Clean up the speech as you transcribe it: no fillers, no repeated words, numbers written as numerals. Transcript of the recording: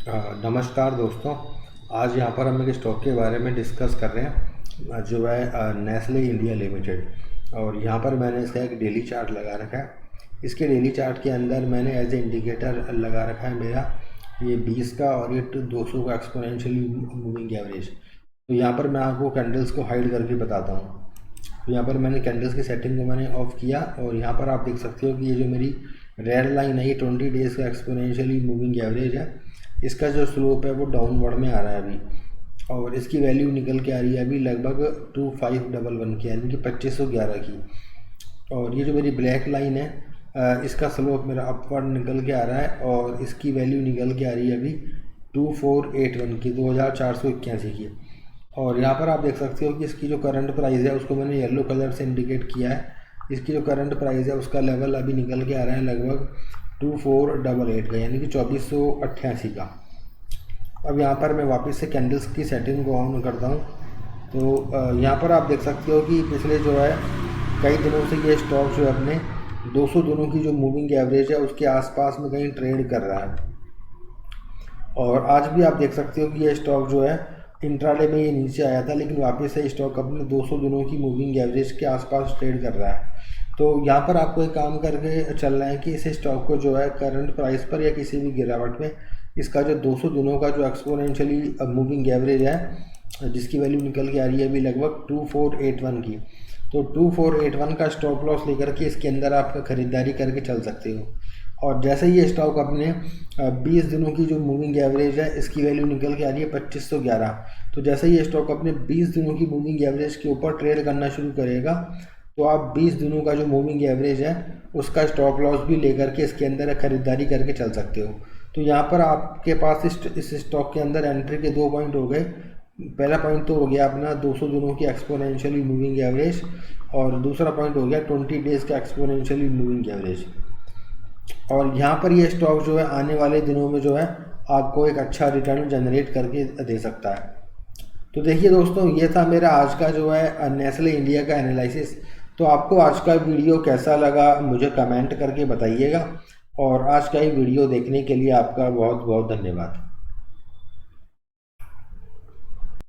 नमस्कार दोस्तों। आज यहाँ पर हम एक स्टॉक के बारे में डिस्कस कर रहे हैं जो है नेस्ले इंडिया लिमिटेड। और यहाँ पर मैंने इसका एक डेली चार्ट लगा रखा है। इसके डेली चार्ट के अंदर मैंने एज ए इंडिकेटर लगा रखा है मेरा ये 20 का और ये 200 का एक्सपोनेंशियली मूविंग एवरेज। तो यहाँ पर मैं आपको कैंडल्स को हाइड करके बताता हूँ। तो यहाँ पर मैंने कैंडल्स की सेटिंग को मैंने ऑफ किया और यहाँ पर आप देख सकते हो कि ये जो मेरी रेड लाइन है ये 20 डेज़ का एक्सपोनेंशियली मूविंग एवरेज है। इसका जो स्लोप है वो डाउनवर्ड में आ रहा है अभी, और इसकी वैल्यू निकल के आ रही है अभी लगभग 2511 की, यानी कि 2511 की। और ये जो मेरी ब्लैक लाइन है इसका स्लोप मेरा अपवर्ड निकल के आ रहा है और इसकी वैल्यू निकल के आ रही है अभी 2481 की, 2481 की। और यहाँ पर आप देख सकते हो कि इसकी जो करंट प्राइस है उसको मैंने येलो कलर से इंडिकेट किया है। इसकी जो करंट प्राइस है उसका लेवल अभी निकल के आ रहा है लगभग 2488 का, यानी कि 2488 का। अब यहाँ पर मैं वापस से कैंडल्स की सेटिंग को ऑन करता हूँ। तो यहाँ पर आप देख सकते हो कि पिछले जो है कई दिनों से ये स्टॉक जो है अपने 200 दिनों की जो मूविंग एवरेज है उसके आसपास में कहीं ट्रेड कर रहा है। और आज भी आप देख सकते हो कि ये स्टॉक जो है इंट्राडे में ये नीचे आया था, लेकिन वापस से स्टॉक अपने 200 दिनों की मूविंग एवरेज के आसपास ट्रेड कर रहा है। तो यहाँ पर आपको एक काम करके चलना है कि इस स्टॉक को जो है करंट प्राइस पर या किसी भी गिरावट में इसका जो 200 दिनों का जो एक्सपोनेंशियली मूविंग एवरेज है जिसकी वैल्यू निकल के आ रही है अभी लगभग 2481 की, तो 2481 का स्टॉप लॉस लेकर के इसके अंदर आप ख़रीदारी करके चल सकते हो। और जैसे ही ये स्टॉक अपने 20 दिनों की जो मूविंग एवरेज है इसकी वैल्यू निकल के आ रही है 2511, तो जैसे ही ये स्टॉक अपने 20 दिनों की मूविंग एवरेज के ऊपर ट्रेड करना शुरू करेगा तो आप 20 दिनों का जो मूविंग एवरेज है उसका स्टॉप लॉस भी लेकर के इसके अंदर खरीदारी करके चल सकते हो। तो यहाँ पर आपके पास इस स्टॉक के अंदर एंट्री के 2 पॉइंट हो गए। पहला पॉइंट तो हो गया अपना 200 दिनों की एक्सपोनेंशियली मूविंग एवरेज, और दूसरा पॉइंट हो गया 20 डेज़ का एक्सपोनेंशियली मूविंग एवरेज। और यहाँ पर ये स्टॉक जो है आने वाले दिनों में जो है आपको एक अच्छा रिटर्न जनरेट करके दे सकता है। तो देखिए दोस्तों, ये था मेरा आज का जो है नेस्ले इंडिया का एनालिसिस। तो आपको आज का वीडियो कैसा लगा मुझे कमेंट करके बताइएगा, और आज का ही वीडियो देखने के लिए आपका बहुत बहुत धन्यवाद।